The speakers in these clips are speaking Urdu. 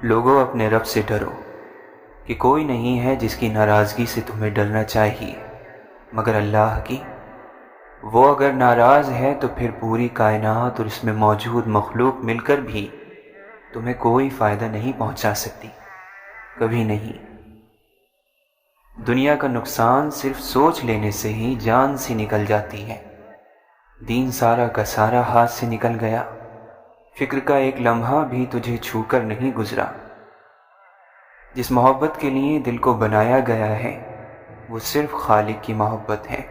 لوگوں اپنے رب سے ڈرو کہ کوئی نہیں ہے جس کی ناراضگی سے تمہیں ڈرنا چاہیے مگر اللہ کی۔ وہ اگر ناراض ہے تو پھر پوری کائنات اور اس میں موجود مخلوق مل کر بھی تمہیں کوئی فائدہ نہیں پہنچا سکتی، کبھی نہیں۔ دنیا کا نقصان صرف سوچ لینے سے ہی جان سی نکل جاتی ہے۔ دین سارا کا سارا ہاتھ سے نکل گیا، فکر کا ایک لمحہ بھی تجھے چھو کر نہیں گزرا۔ جس محبت کے لیے دل کو بنایا گیا ہے وہ صرف خالق کی محبت ہے،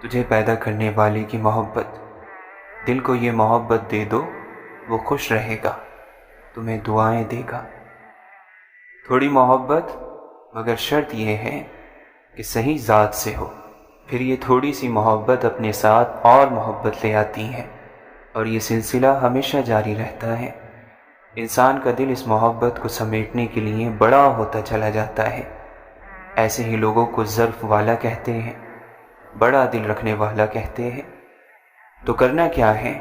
تجھے پیدا کرنے والے کی محبت۔ دل کو یہ محبت دے دو، وہ خوش رہے گا، تمہیں دعائیں دے گا۔ تھوڑی محبت، مگر شرط یہ ہے کہ صحیح ذات سے ہو، پھر یہ تھوڑی سی محبت اپنے ساتھ اور محبت لے آتی ہے اور یہ سلسلہ ہمیشہ جاری رہتا ہے۔ انسان کا دل اس محبت کو سمیٹنے کے لیے بڑا ہوتا چلا جاتا ہے۔ ایسے ہی لوگوں کو ظرف والا کہتے ہیں، بڑا دل رکھنے والا کہتے ہیں۔ تو کرنا کیا ہے؟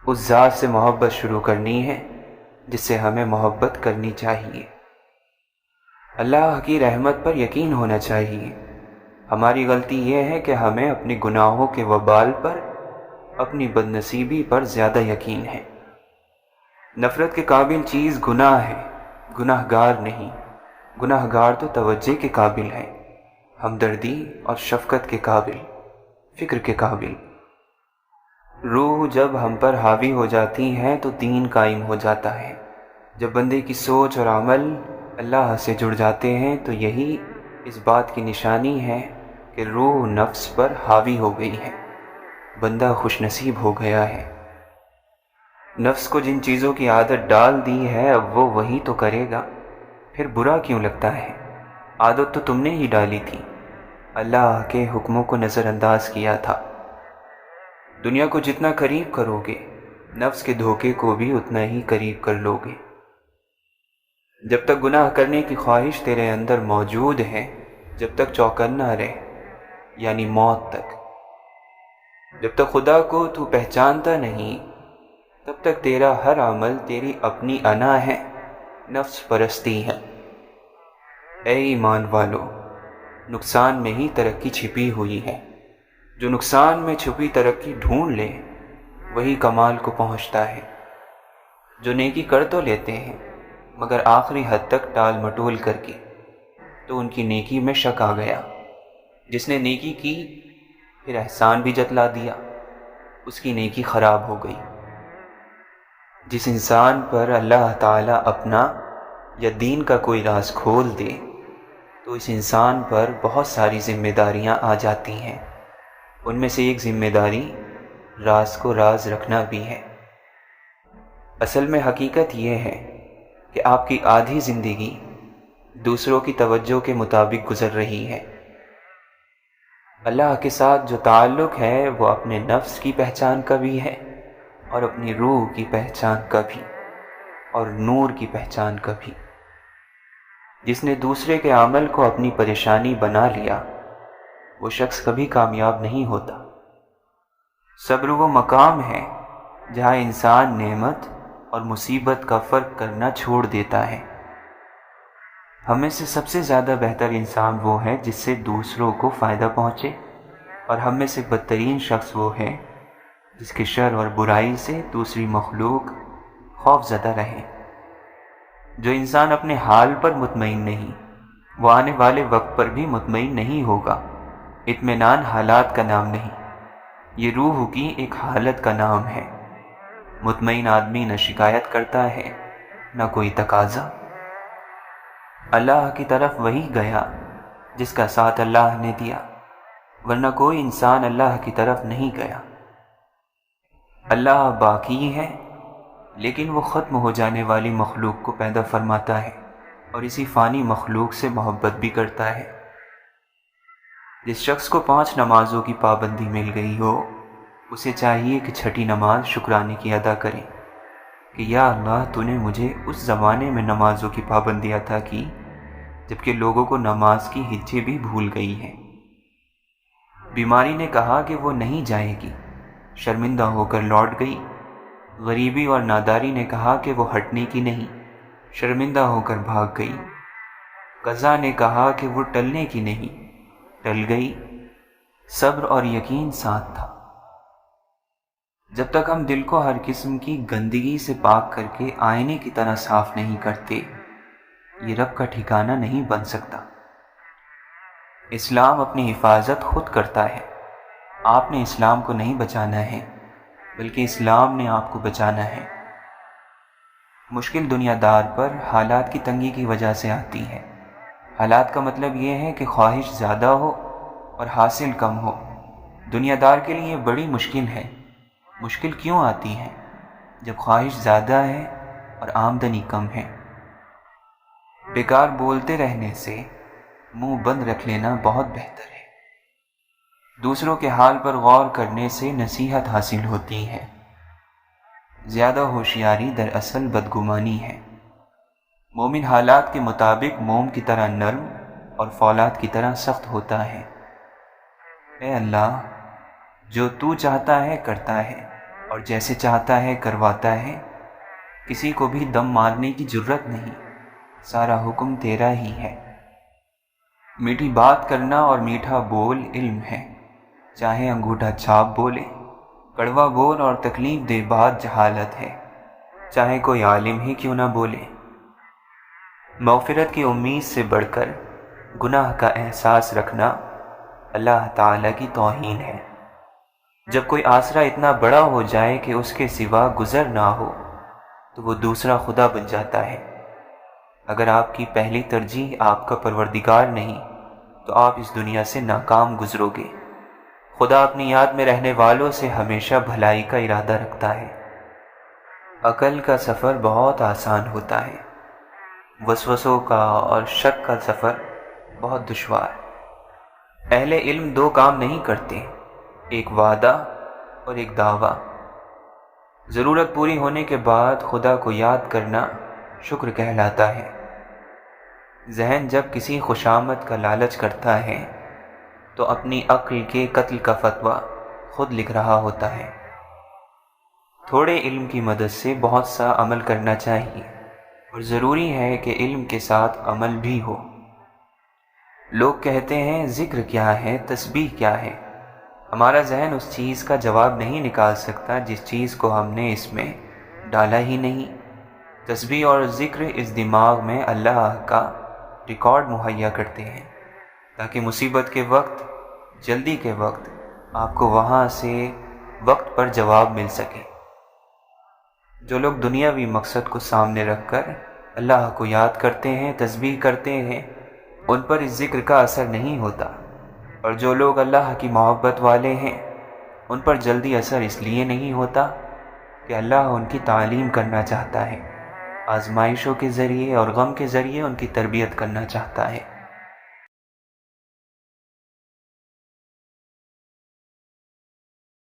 اس ذات سے محبت شروع کرنی ہے جس سے ہمیں محبت کرنی چاہیے۔ اللہ کی رحمت پر یقین ہونا چاہیے۔ ہماری غلطی یہ ہے کہ ہمیں اپنے گناہوں کے وبال پر، اپنی بد نصیبی پر زیادہ یقین ہے۔ نفرت کے قابل چیز گناہ ہے، گناہ گار نہیں۔ گناہ گار تو توجہ کے قابل ہے، ہمدردی اور شفقت کے قابل، فکر کے قابل۔ روح جب ہم پر حاوی ہو جاتی ہے تو دین قائم ہو جاتا ہے۔ جب بندے کی سوچ اور عمل اللہ سے جڑ جاتے ہیں تو یہی اس بات کی نشانی ہے کہ روح نفس پر حاوی ہو گئی ہے، بندہ خوش نصیب ہو گیا ہے۔ نفس کو جن چیزوں کی عادت ڈال دی ہے اب وہ وہی تو کرے گا، پھر برا کیوں لگتا ہے؟ عادت تو تم نے ہی ڈالی تھی، اللہ کے حکموں کو نظر انداز کیا تھا۔ دنیا کو جتنا قریب کرو گے نفس کے دھوکے کو بھی اتنا ہی قریب کر لو گے۔ جب تک گناہ کرنے کی خواہش تیرے اندر موجود ہے، جب تک چوکنا رہے، یعنی موت تک۔ جب تک خدا کو تو پہچانتا نہیں تب تک تیرا ہر عمل تیری اپنی انا ہے، نفس پرستی ہے۔ اے ایمان والو، نقصان میں ہی ترقی چھپی ہوئی ہے۔ جو نقصان میں چھپی ترقی ڈھونڈ لے وہی کمال کو پہنچتا ہے۔ جو نیکی کر تو لیتے ہیں مگر آخری حد تک ٹال مٹول کر کے، تو ان کی نیکی میں شک آ گیا۔ جس نے نیکی کی پھر احسان بھی جتلا دیا، اس کی نیکی خراب ہو گئی۔ جس انسان پر اللہ تعالیٰ اپنا یا دین کا کوئی راز کھول دے تو اس انسان پر بہت ساری ذمہ داریاں آ جاتی ہیں۔ ان میں سے ایک ذمہ داری راز کو راز رکھنا بھی ہے۔ اصل میں حقیقت یہ ہے کہ آپ کی آدھی زندگی دوسروں کی توجہ کے مطابق گزر رہی ہے۔ اللہ کے ساتھ جو تعلق ہے وہ اپنے نفس کی پہچان کا بھی ہے اور اپنی روح کی پہچان کا بھی اور نور کی پہچان کا بھی۔ جس نے دوسرے کے عمل کو اپنی پریشانی بنا لیا وہ شخص کبھی کامیاب نہیں ہوتا۔ صبر وہ مقام ہے جہاں انسان نعمت اور مصیبت کا فرق کرنا چھوڑ دیتا ہے۔ ہمیں سے سب سے زیادہ بہتر انسان وہ ہے جس سے دوسروں کو فائدہ پہنچے، اور ہم میں سے بدترین شخص وہ ہے جس کے شر اور برائی سے دوسری مخلوق خوف زدہ رہے۔ جو انسان اپنے حال پر مطمئن نہیں وہ آنے والے وقت پر بھی مطمئن نہیں ہوگا۔ اطمینان حالات کا نام نہیں، یہ روح کی ایک حالت کا نام ہے۔ مطمئن آدمی نہ شکایت کرتا ہے نہ کوئی تقاضا۔ اللہ کی طرف وہی گیا جس کا ساتھ اللہ نے دیا، ورنہ کوئی انسان اللہ کی طرف نہیں گیا۔ اللہ باقی ہے لیکن وہ ختم ہو جانے والی مخلوق کو پیدا فرماتا ہے اور اسی فانی مخلوق سے محبت بھی کرتا ہے۔ جس شخص کو 5 نمازوں کی پابندی مل گئی ہو اسے چاہیے کہ چھٹی نماز شکرانے کی ادا کرے کہ یا اللہ تو نے مجھے اس زمانے میں نمازوں کی پابندی عطا کی جبکہ لوگوں کو نماز کی ہچے بھی بھول گئی ہیں۔ بیماری نے کہا کہ وہ نہیں جائے گی، شرمندہ ہو کر لوٹ گئی۔ غریبی اور ناداری نے کہا کہ وہ ہٹنے کی نہیں، شرمندہ ہو کر بھاگ گئی۔ قضا نے کہا کہ وہ ٹلنے کی نہیں، ٹل گئی۔ صبر اور یقین ساتھ تھا۔ جب تک ہم دل کو ہر قسم کی گندگی سے پاک کر کے آئینے کی طرح صاف نہیں کرتے، یہ رب کا ٹھکانہ نہیں بن سکتا۔ اسلام اپنی حفاظت خود کرتا ہے۔ آپ نے اسلام کو نہیں بچانا ہے، بلکہ اسلام نے آپ کو بچانا ہے۔ مشکل دنیا دار پر حالات کی تنگی کی وجہ سے آتی ہے۔ حالات کا مطلب یہ ہے کہ خواہش زیادہ ہو اور حاصل کم ہو۔ دنیا دار کے لیے بڑی مشکل ہے۔ مشکل کیوں آتی ہے؟ جب خواہش زیادہ ہے اور آمدنی کم ہے۔ بیکار بولتے رہنے سے منہ بند رکھ لینا بہت بہتر ہے۔ دوسروں کے حال پر غور کرنے سے نصیحت حاصل ہوتی ہے۔ زیادہ ہوشیاری دراصل بدگمانی ہے۔ مومن حالات کے مطابق موم کی طرح نرم اور فولاد کی طرح سخت ہوتا ہے۔ اے اللہ، جو تو چاہتا ہے کرتا ہے اور جیسے چاہتا ہے کرواتا ہے۔ کسی کو بھی دم مارنے کی جرت نہیں، سارا حکم تیرا ہی ہے۔ میٹھی بات کرنا اور میٹھا بول علم ہے، چاہے انگوٹھا چھاپ بولے۔ کڑوا بول اور تکلیف دہ بات جہالت ہے، چاہے کوئی عالم ہی کیوں نہ بولے۔ مغفرت کی امید سے بڑھ کر گناہ کا احساس رکھنا اللہ تعالیٰ کی توہین ہے۔ جب کوئی آسرا اتنا بڑا ہو جائے کہ اس کے سوا گزر نہ ہو تو وہ دوسرا خدا بن جاتا ہے۔ اگر آپ کی پہلی ترجیح آپ کا پروردگار نہیں تو آپ اس دنیا سے ناکام گزرو گے۔ خدا اپنی یاد میں رہنے والوں سے ہمیشہ بھلائی کا ارادہ رکھتا ہے۔ عقل کا سفر بہت آسان ہوتا ہے، وسوسوں کا اور شک کا سفر بہت دشوار۔ اہل علم دو کام نہیں کرتے، ایک وعدہ اور ایک دعویٰ۔ ضرورت پوری ہونے کے بعد خدا کو یاد کرنا شکر کہلاتا ہے۔ ذہن جب کسی خوشامد کا لالچ کرتا ہے تو اپنی عقل کے قتل کا فتویٰ خود لکھ رہا ہوتا ہے۔ تھوڑے علم کی مدد سے بہت سا عمل کرنا چاہیے، اور ضروری ہے کہ علم کے ساتھ عمل بھی ہو۔ لوگ کہتے ہیں ذکر کیا ہے، تسبیح کیا ہے؟ ہمارا ذہن اس چیز کا جواب نہیں نکال سکتا جس چیز کو ہم نے اس میں ڈالا ہی نہیں۔ تسبیح اور ذکر اس دماغ میں اللہ کا ریکارڈ مہیا کرتے ہیں تاکہ مصیبت کے وقت، جلدی کے وقت آپ کو وہاں سے وقت پر جواب مل سکے۔ جو لوگ دنیاوی مقصد کو سامنے رکھ کر اللہ کو یاد کرتے ہیں، تسبیح کرتے ہیں، ان پر اس ذکر کا اثر نہیں ہوتا، اور جو لوگ اللہ کی محبت والے ہیں ان پر جلدی اثر اس لیے نہیں ہوتا کہ اللہ ان کی تعلیم کرنا چاہتا ہے، آزمائشوں کے ذریعے اور غم کے ذریعے ان کی تربیت کرنا چاہتا ہے۔